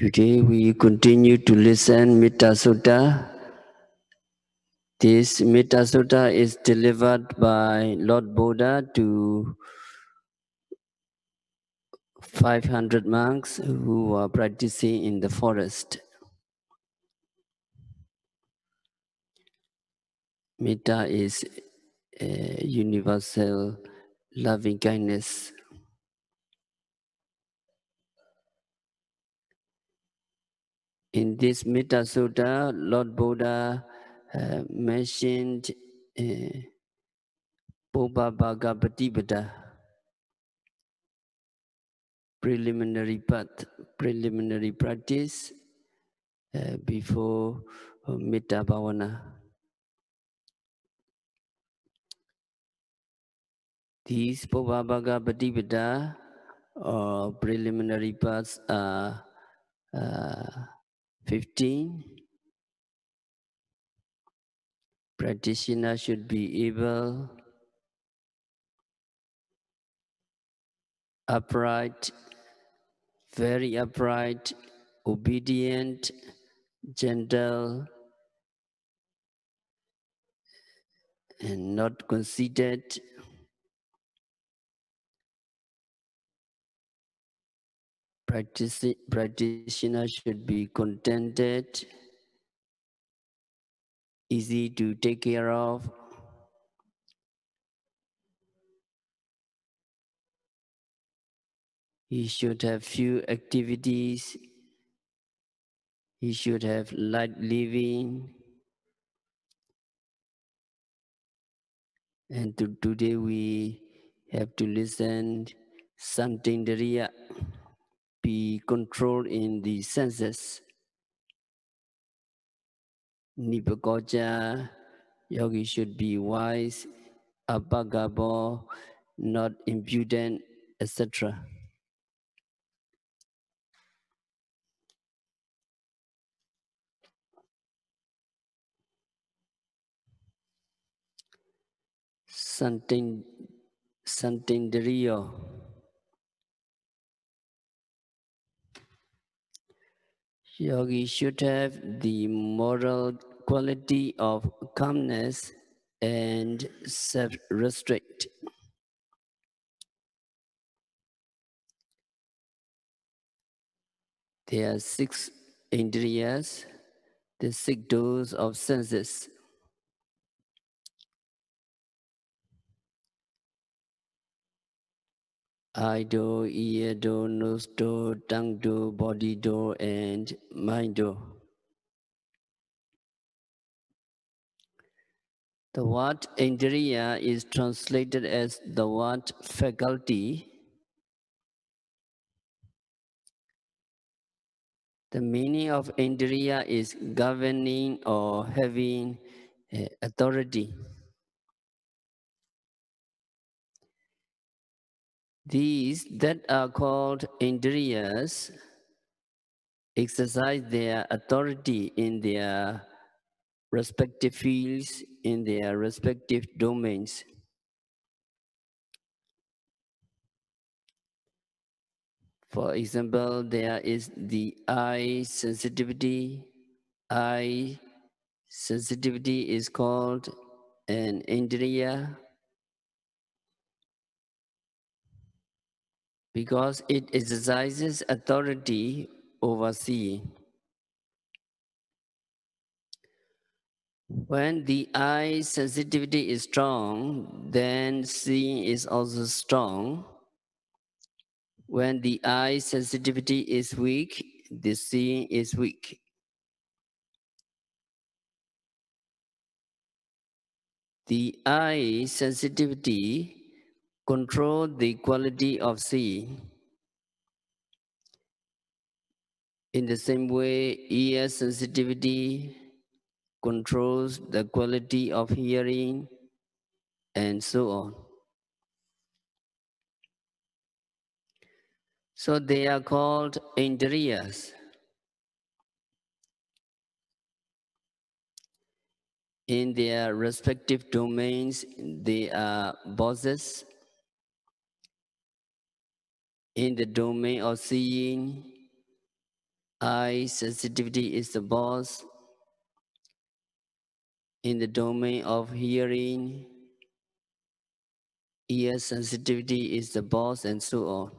Today we continue to listen Metta Sutta. This Metta Sutta is delivered by Lord Buddha to 500 monks who are practicing in the forest. Metta is a universal loving kindness. In this Metta Sutta, Lord Buddha mentioned Bhagavata Patipada, preliminary path, preliminary practice before Metta Bhavana. These Bhagavata Patipada or preliminary paths are 15. Practitioner should be able, upright, very upright, obedient, gentle, and not conceited. Practitioner should be contented, easy to take care of. He should have few activities. He should have light living. And today we have to listen Santindriya, be controlled in the senses. Nipakoja, yogi should be wise, apagabo, not impudent, etc. Santindriya. Yogi should have the moral quality of calmness and self-restraint. There are 6 indriyas, the 6 doors of senses. Eye door, ear door, nose door, tongue door, body door, and mind door. The word indriya is translated as the word faculty. The meaning of indriya is governing or having authority. These that are called indriyas exercise their authority in their respective fields, in their respective domains. For example, there is the eye sensitivity. Eye sensitivity is called an indriya because it exercises authority over seeing. When the eye sensitivity is strong, then seeing is also strong. When the eye sensitivity is weak, the seeing is weak. The eye sensitivity controls the quality of seeing. In the same way, ear sensitivity controls the quality of hearing, and so on. So they are called indriyas. In their respective domains, they are bosses. In the domain of seeing, eye sensitivity is the boss. In the domain of hearing, ear sensitivity is the boss, and so on.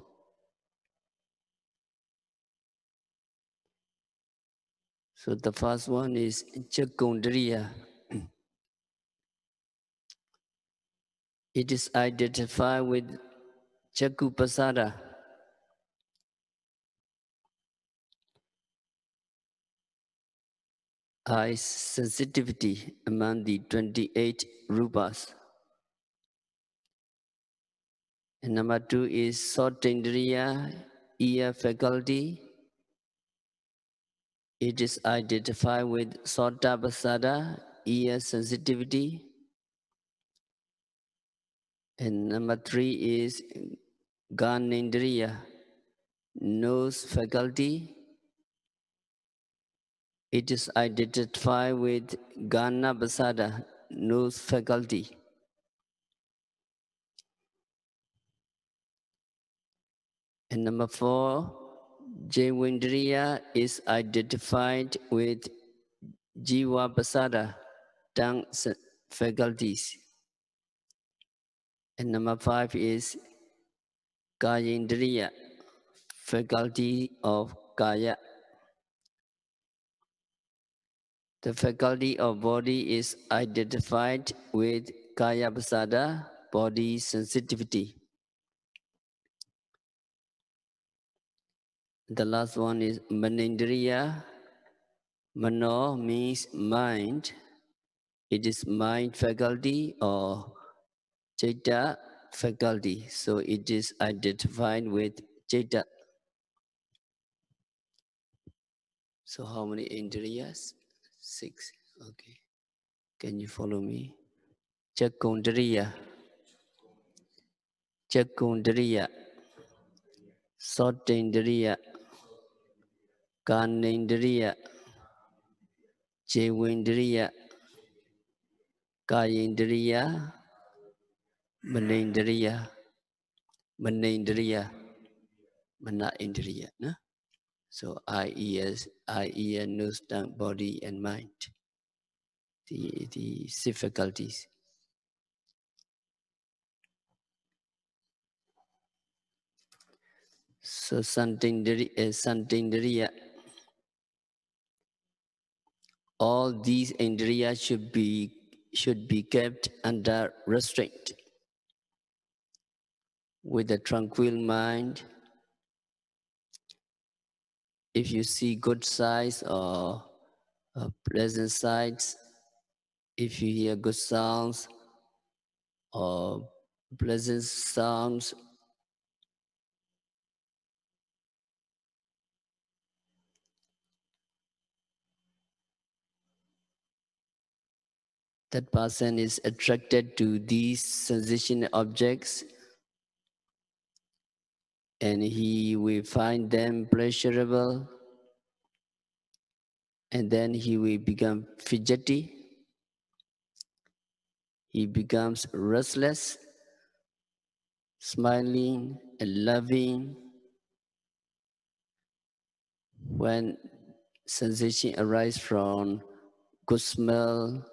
So the first one is Chakundriya. It is identified with Chakupasada. Eye sensitivity among the 28 rupas. And number 2 is Sotindriya, ear faculty. It is identified with Sotabasada, ear sensitivity. And number 3 is Ganendriya, nose faculty. It is identified with Ganabasada, nose faculty. And number 4, Jayawindriya is identified with Jiva Pasada, tongue faculties. And number 5 is Kayendriya, faculty of Kaya. The faculty of body is identified with Kaya Pasada, body sensitivity. The last one is Manindriya. Mano means mind. It is mind faculty or Chitta faculty. So it is identified with Chitta. So how many indriyas? 6. Okay. Can you follow me? Chakundriya. Chakundriya. Sotindriya. Kanindriya. Jewindriya. Kayindriya. Manindriya. Manindriya. Mana indriya. No? So eye, ear, nose, tongue, body, and mind. The six faculties. So Santindriya. All these indriyas should be kept under restraint. With a tranquil mind, if you see good sights or pleasant sights, if you hear good sounds or pleasant sounds, that person is attracted to these sensation objects and he will find them pleasurable, and then he will become fidgety, he becomes restless, smiling and loving. When sensation arises from good smell,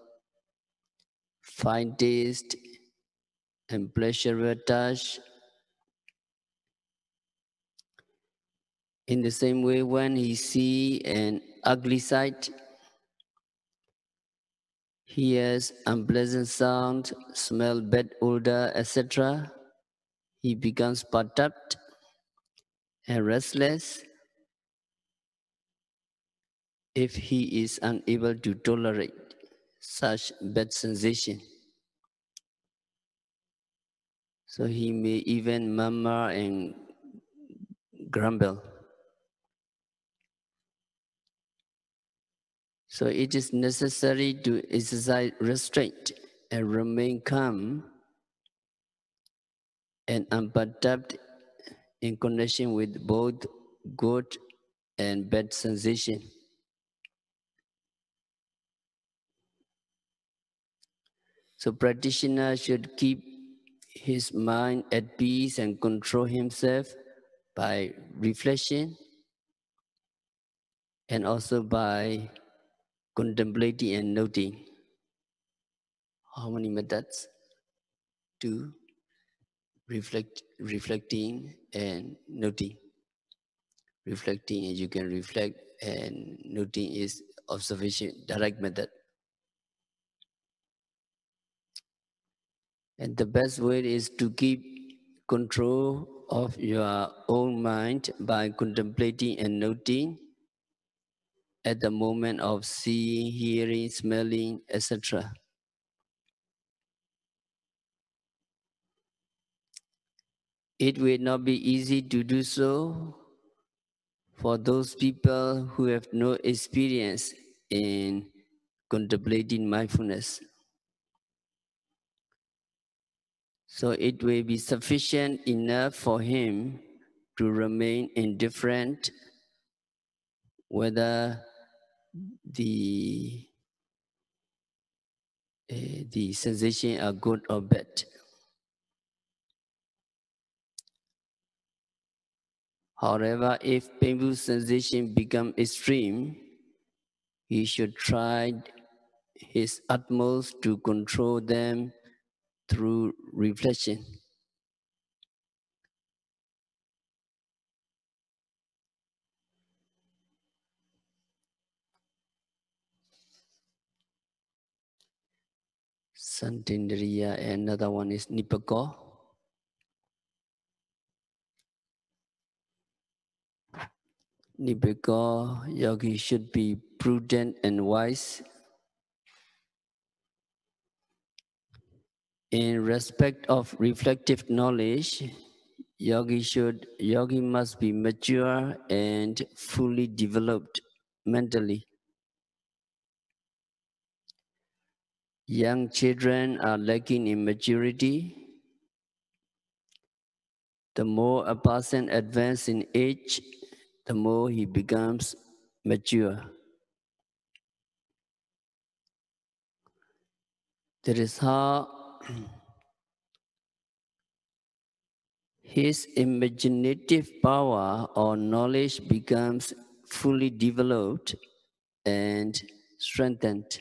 fine taste, and pleasurable touch, in the same way, when he see an ugly sight, hears unpleasant sound, smell bad odor, etc., he becomes perturbed and restless if he is unable to tolerate such bad sensation. So he may even murmur and grumble. So it is necessary to exercise restraint and remain calm and unperturbed in connection with both good and bad sensation. So practitioner should keep his mind at peace and control himself by reflection and also by contemplating and noting. How many methods? 2. Reflecting and noting. Reflecting, and you can reflect, and noting is observation, direct method. And the best way is to keep control of your own mind by contemplating and noting at the moment of seeing, hearing, smelling, etc. It will not be easy to do so for those people who have no experience in contemplating mindfulness. So it will be sufficient enough for him to remain indifferent whether the sensation are good or bad. However, if painful sensation become extreme, he should try his utmost to control them through reflection. Santindriya, and another one is Nipako. Nipako, yogi should be prudent and wise. In respect of reflective knowledge, yogi must be mature and fully developed mentally. Young children are lacking in maturity. The more a person advances in age, the more he becomes mature. That is how his imaginative power or knowledge becomes fully developed and strengthened.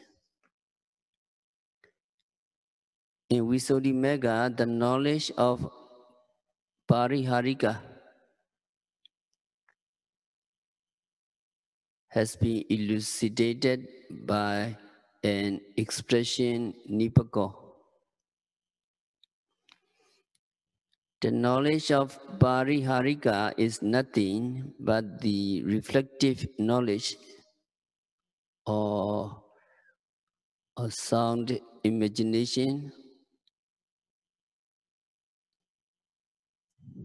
In Visuddhimagga, the knowledge of Pariharika has been elucidated by an expression Nipako. The knowledge of Pariharika is nothing but the reflective knowledge or sound imagination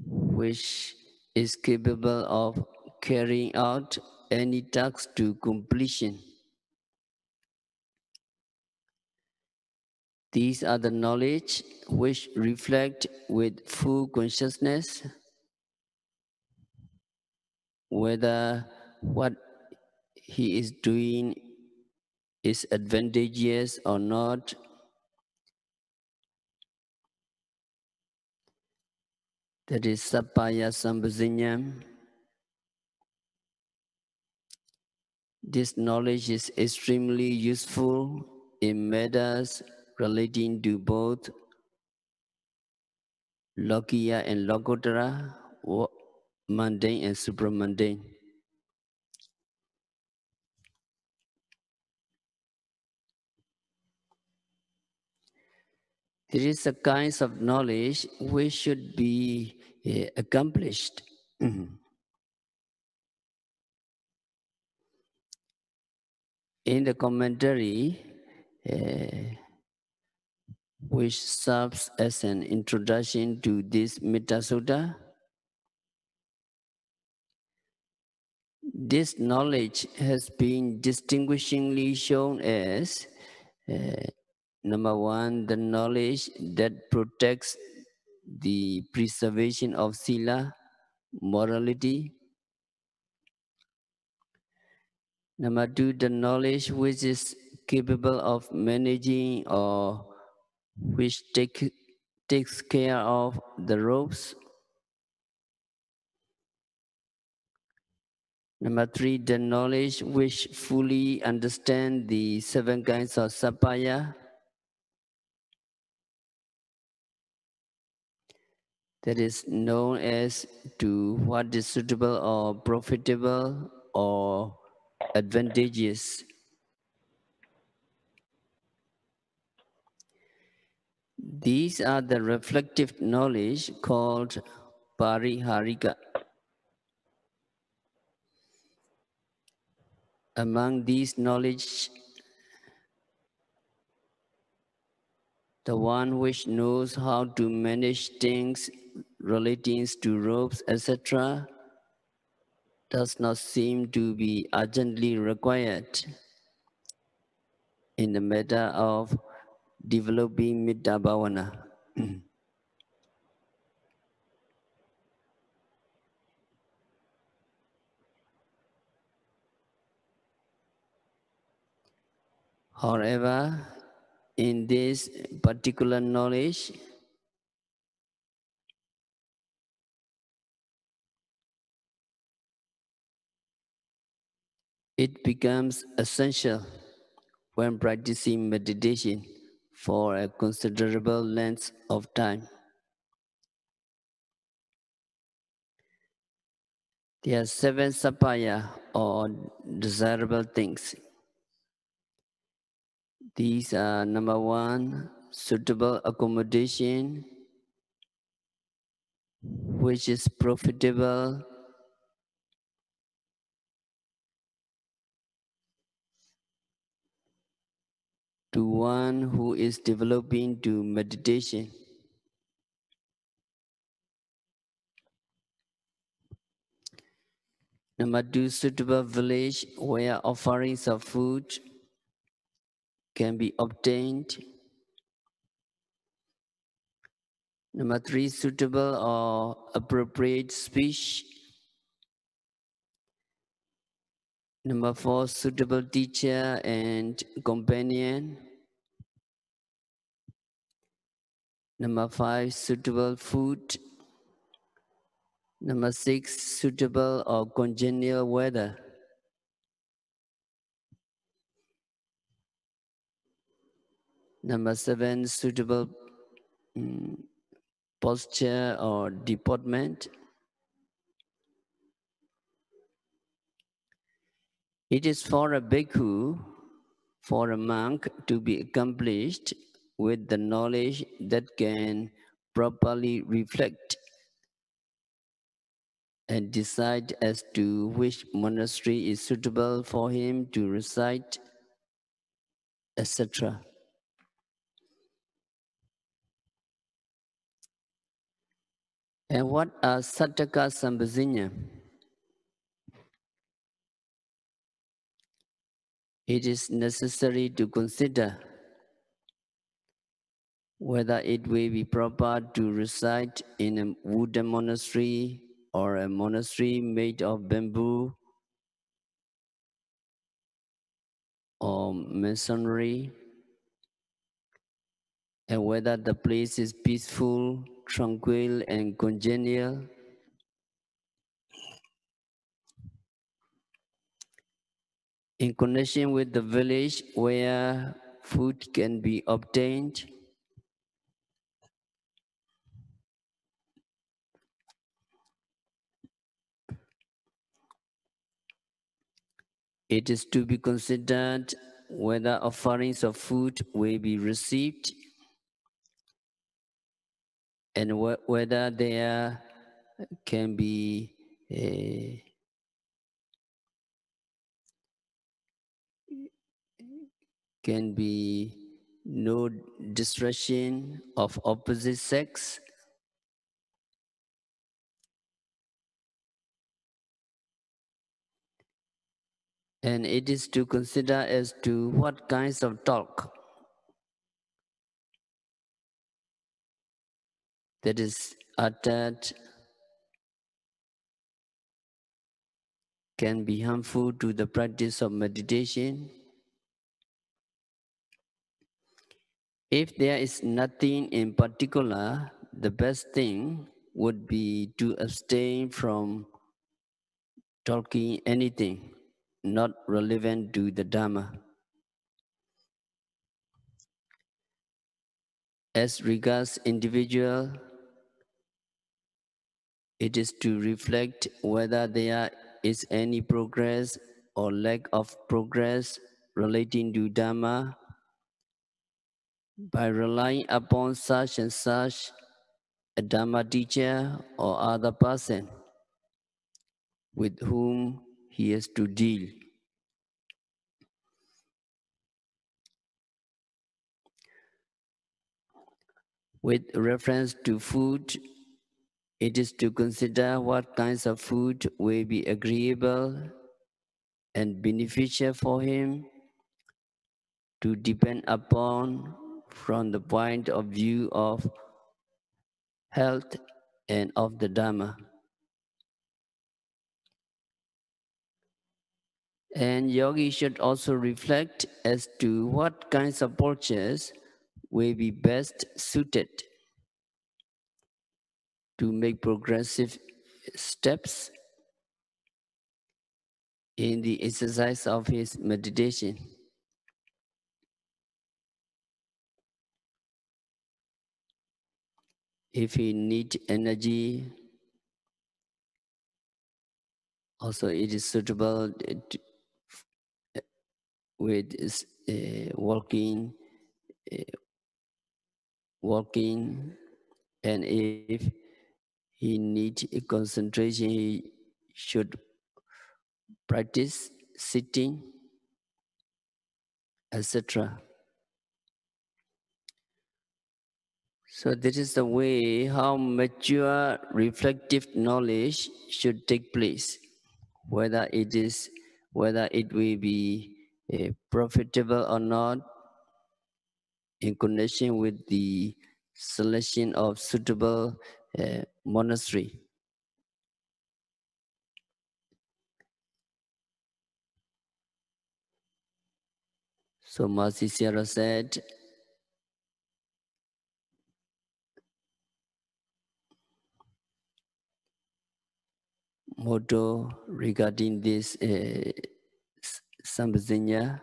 which is capable of carrying out any task to completion. These are the knowledge which reflect with full consciousness whether what he is doing is advantageous or not. That is Sappaya Sambhajiñam. This knowledge is extremely useful in matters relating to both Lokiya and Lokuttara, mundane and supramundane. There is a kind of knowledge which should be accomplished. In the commentary, which serves as an introduction to this Metta Sutta, this knowledge has been distinguishingly shown as number one, the knowledge that protects the preservation of sila, morality. Number two, the knowledge which is capable of managing or which takes care of the robes. Number 3, the knowledge which fully understands the 7 kinds of sapaya, that is known as to what is suitable or profitable or advantageous. These are the reflective knowledge called pariharika. Among these knowledge, the one which knows how to manage things relating to robes, etc., does not seem to be urgently required in the matter of developing Metta Bhavana. However, in this particular knowledge, it becomes essential when practicing meditation for a considerable length of time. There are 7 sapaya or desirable things. These are number 1, suitable accommodation, which is profitable to one who is developing to meditation. Number 2, suitable village where offerings of food can be obtained. Number 3, suitable or appropriate speech. Number 4, suitable teacher and companion. Number 5, suitable food. Number 6, suitable or congenial weather. Number 7, suitable posture or deportment. It is for a bhikkhu, for a monk to be accomplished with the knowledge that can properly reflect and decide as to which monastery is suitable for him to reside, etc. And what are Sattaka Sambhajanya? It is necessary to consider whether it will be proper to reside in a wooden monastery or a monastery made of bamboo or masonry, and whether the place is peaceful, tranquil, and congenial. In connection with the village where food can be obtained, it is to be considered whether offerings of food will be received and whether there can be no distraction of opposite sex. And it is to consider as to what kinds of talk that is uttered can be harmful to the practice of meditation. If there is nothing in particular, the best thing would be to abstain from talking anything not relevant to the Dhamma. As regards individual, it is to reflect whether there is any progress or lack of progress relating to Dhamma by relying upon such and such a Dhamma teacher or other person with whom he has to deal. With reference to food, it is to consider what kinds of food will be agreeable and beneficial for him to depend upon from the point of view of health and of the Dhamma. And yogi should also reflect as to what kinds of postures will be best suited to make progressive steps in the exercise of his meditation. If he needs energy, also it is suitable with walking, and if he needs concentration, he should practice sitting, etc. So this is the way how mature reflective knowledge should take place, whether it will be profitable or not in connection with the selection of suitable monastery. So Master Sierra said, motto regarding this Sambhajanya,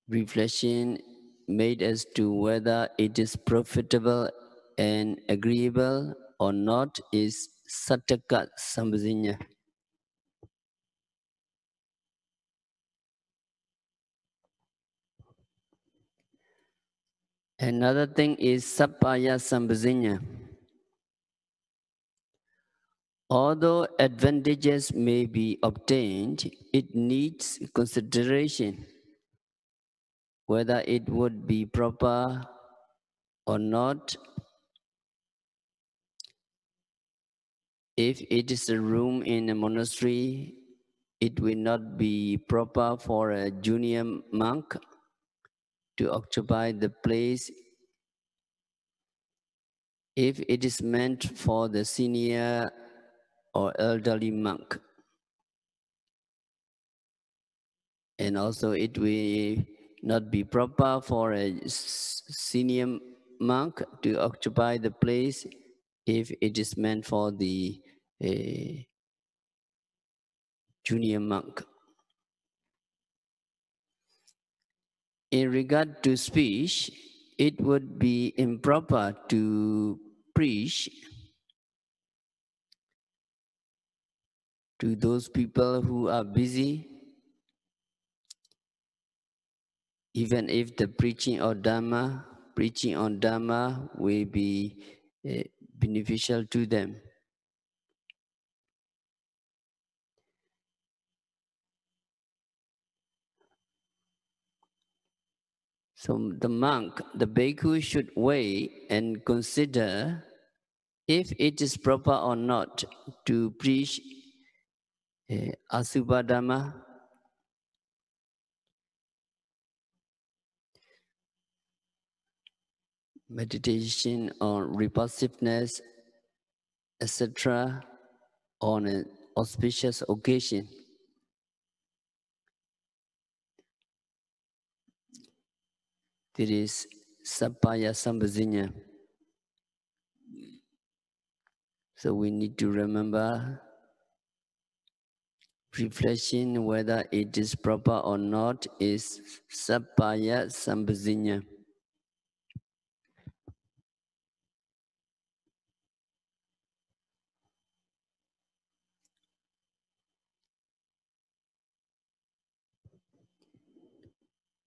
reflection made as to whether it is profitable and agreeable or not is Sattaka Sambhajanya. Another thing is Sappaya Sambhajanya. Although advantages may be obtained, it needs consideration whether it would be proper or not. If it is a room in a monastery, it will not be proper for a junior monk to occupy the place. If it is meant for the senior or elderly monk, and also it will not be proper for a senior monk to occupy the place if it is meant for the junior monk. In regard to speech, it would be improper to preach to those people who are busy, even if the preaching on Dhamma will be beneficial to them. So the monk, the bhikkhu, should weigh and consider if it is proper or not to preach Asubha Dhamma, meditation on repulsiveness, etc., on an auspicious occasion. It is Sappaya Sambhajanya. So we need to remember reflection whether it is proper or not is sappaya sambazinya.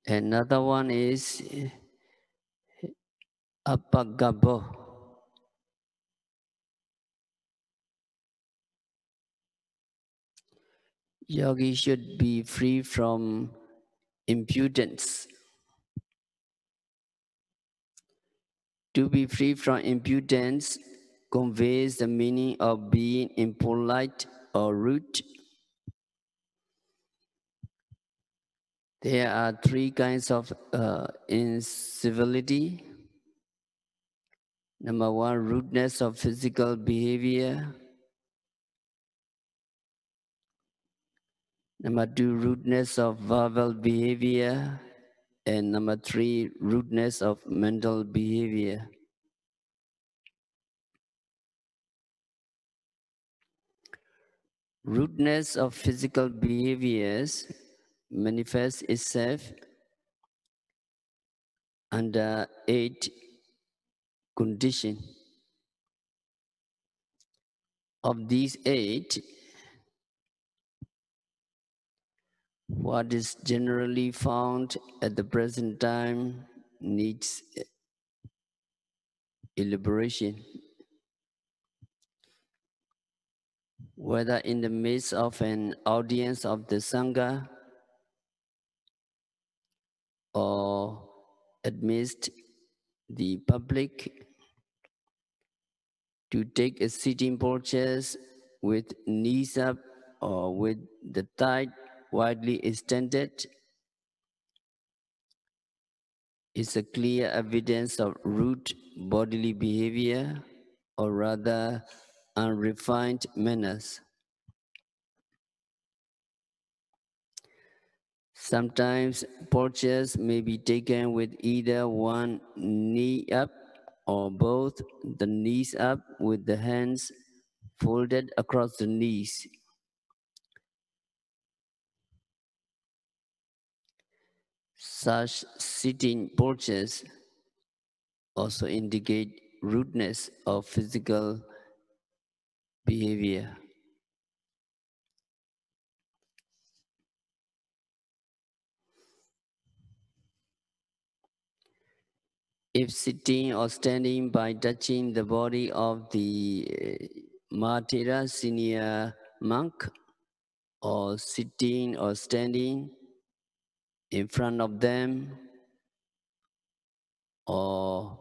Another one is apagabo. Yogi should be free from impudence. To be free from impudence conveys the meaning of being impolite or rude. There are three kinds of incivility. Number one, rudeness of physical behavior. Number two, rudeness of verbal behavior. And number three, rudeness of mental behavior. Rudeness of physical behaviors manifests itself under 8 conditions. Of these 8, what is generally found at the present time needs elaboration. Whether in the midst of an audience of the Sangha or amidst the public, to take a sitting posture with knees up or with the thigh widely extended is a clear evidence of rude bodily behavior, or rather unrefined manners. Sometimes postures may be taken with either one knee up or both the knees up with the hands folded across the knees. Such sitting postures also indicate rudeness of physical behavior. If sitting or standing by touching the body of the martyra senior monk, or sitting or standing in front of them, or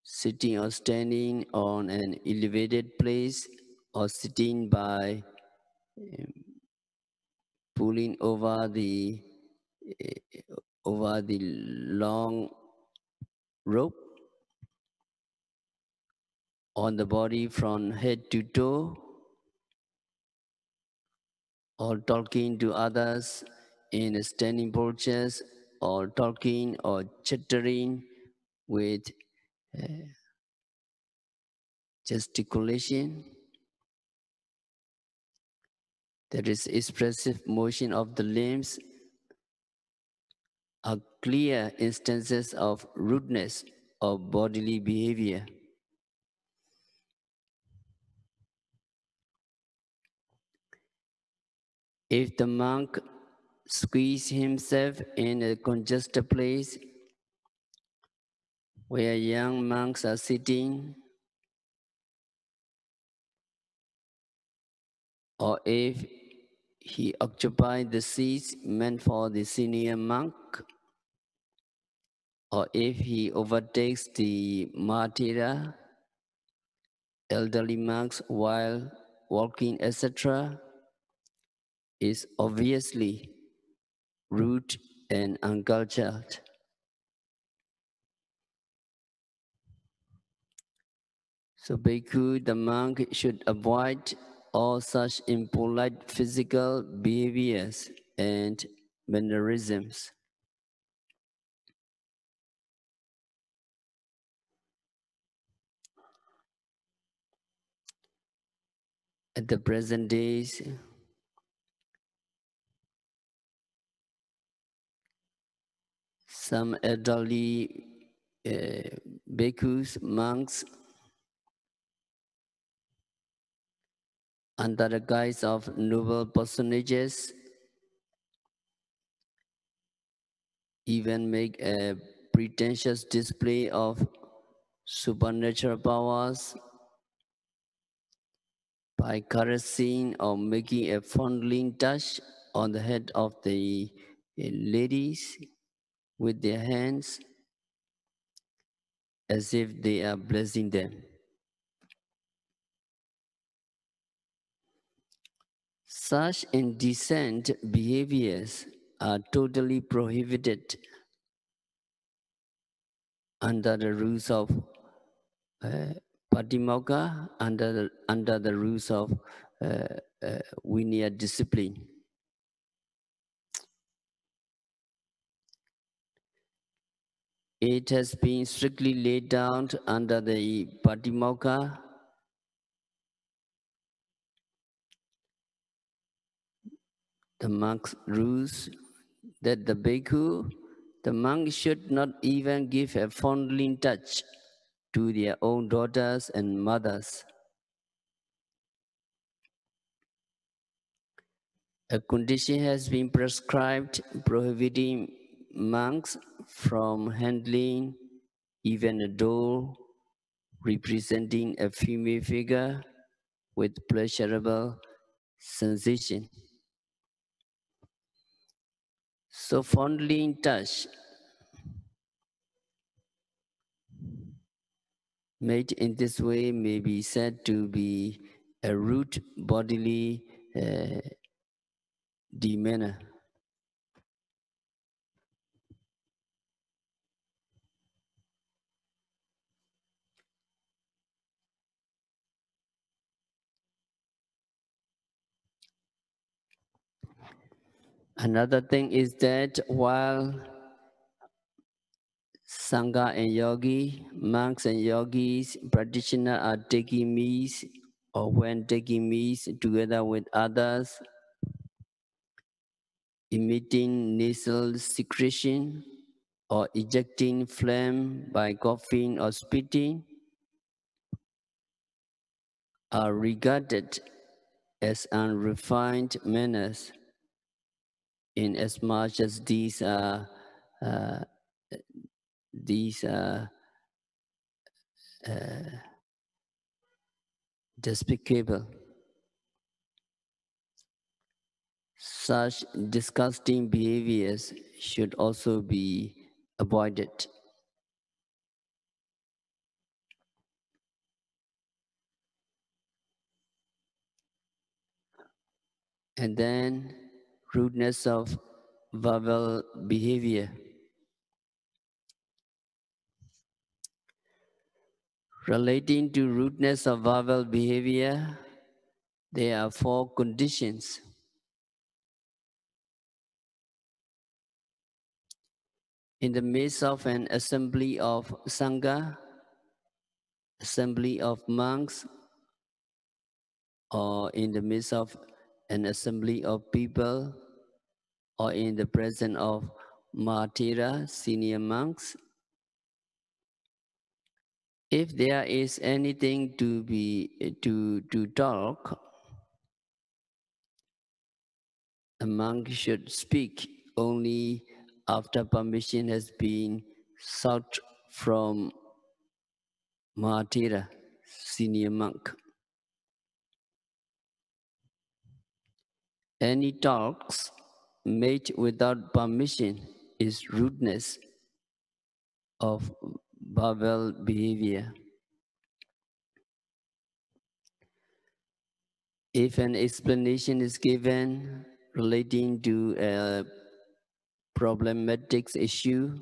sitting or standing on an elevated place, or sitting by pulling over the long rope on the body from head to toe, or talking to others in a standing postures, or talking or chattering with gesticulation. There is expressive motion of the limbs, are clear instances of rudeness of bodily behavior. If the monk squeezes himself in a congested place where young monks are sitting, or if he occupies the seats meant for the senior monk, or if he overtakes the martyra, elderly monks while walking, etc., is obviously rude and uncultured. So Bhikkhu, the monk, should avoid all such impolite physical behaviors and mannerisms. At the present days, some elderly bhikkhus, monks, under the guise of noble personages, even make a pretentious display of supernatural powers by caressing or making a fondling touch on the head of the ladies with their hands as if they are blessing them. Such indecent behaviors are totally prohibited under the rules of Patimokkha, under the rules of Vinaya discipline. It has been strictly laid down under the Patimokkha the monk's rules that the bhikkhu, the monk should not even give a fondling touch to their own daughters and mothers. A condition has been prescribed prohibiting monks from handling even a doll representing a female figure with pleasurable sensation. So fondling touch made in this way may be said to be a rude bodily demeanor. Another thing is that while Sangha and yogi, monks and yogis, practitioners are taking meals or when taking meals together with others, emitting nasal secretion or ejecting phlegm by coughing or spitting are regarded as unrefined manners in as much as these are despicable. Such disgusting behaviors should also be avoided. And then rudeness of verbal behavior. Relating to rudeness of verbal behavior, there are 4 conditions. In the midst of an assembly of Sangha, assembly of monks, or in the midst of an assembly of people, or in the presence of Mahatera, senior monks, if there is anything to talk, a monk should speak only after permission has been sought from Mahatera, senior monk. Any talks made without permission is rudeness of verbal behavior. If an explanation is given relating to a problematic issue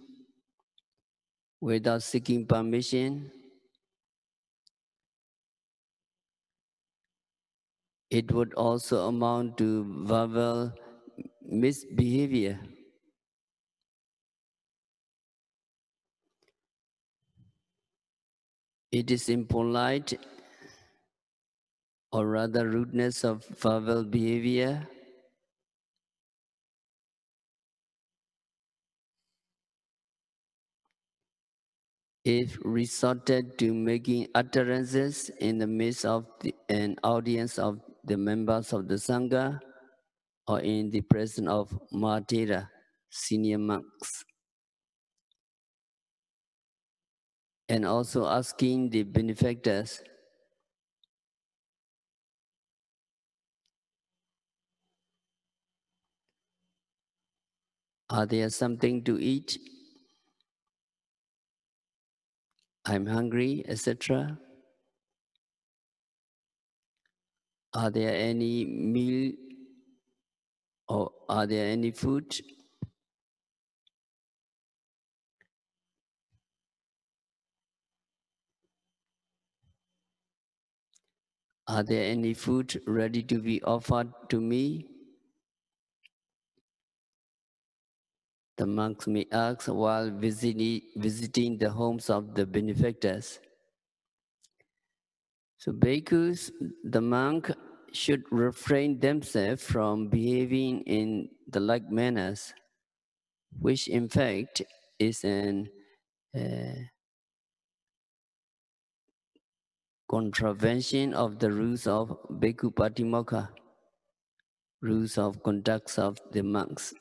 without seeking permission, it would also amount to verbal misbehavior. It is impolite, or rather rudeness of verbal behavior, if resorted to making utterances in the midst of an audience of the members of the Sangha or in the presence of martyra, senior monks, and also asking the benefactors, are there something to eat? I'm hungry, etc. Are there any meal or are there any food? Are there any food ready to be offered to me? The monks may ask while visiting the homes of the benefactors. So bhikkhus, the monk should refrain themselves from behaving in the like manners, which in fact is an contravention of the rules of Bhikkhu Patimokkha, rules of conduct of the monks.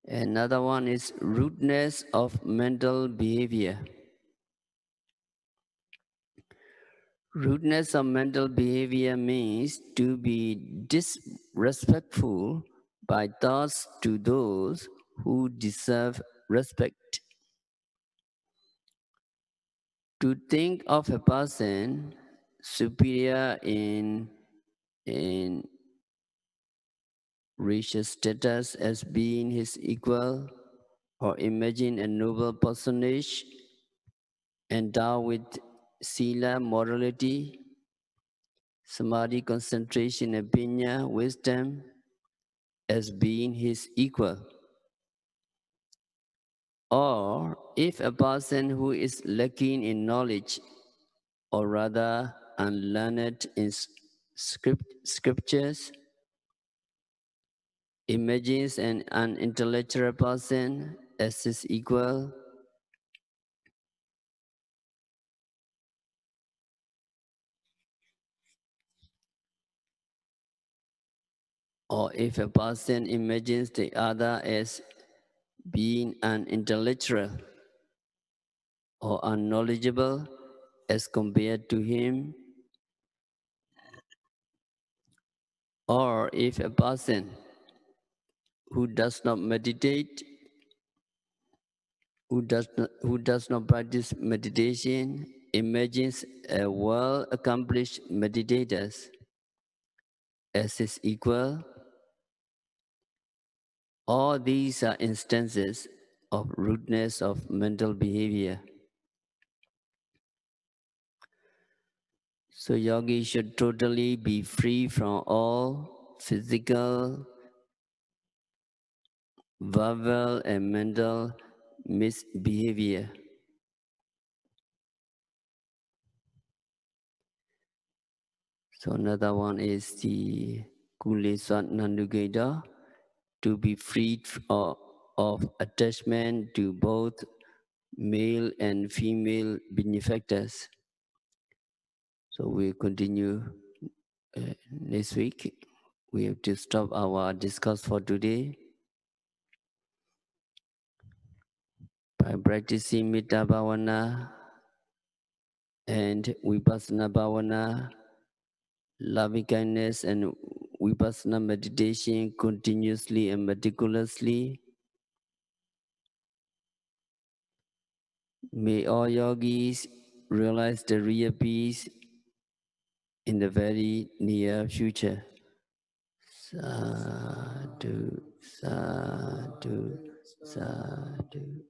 Another one is rudeness of mental behavior. Rudeness of mental behavior means to be disrespectful by thoughts to those who deserve respect. To think of a person superior in racial status as being his equal, or imagine a noble personage endowed with sila, morality, samadhi, concentration, abhinya, wisdom, as being his equal. Or if a person who is lacking in knowledge, or rather unlearned in scriptures, imagines an unintellectual person as his equal, or if a person imagines the other as being unintellectual or unknowledgeable as compared to him, or if a person who does not meditate, who does not practice meditation, imagines a well-accomplished meditator as his equal, all these are instances of rudeness of mental behavior. So yogi should totally be free from all physical, verbal, and mental misbehavior. So another one is the Kuleswat Nandugeda, to be freed of attachment to both male and female benefactors. So we'll continue next week. We have to stop our discourse for today. By practicing Metta Bhavana and Vipassana Bhavana, loving kindness and Vipassana meditation continuously and meticulously, may all yogis realize the real peace in the very near future. Sadhu, sadhu, sadhu.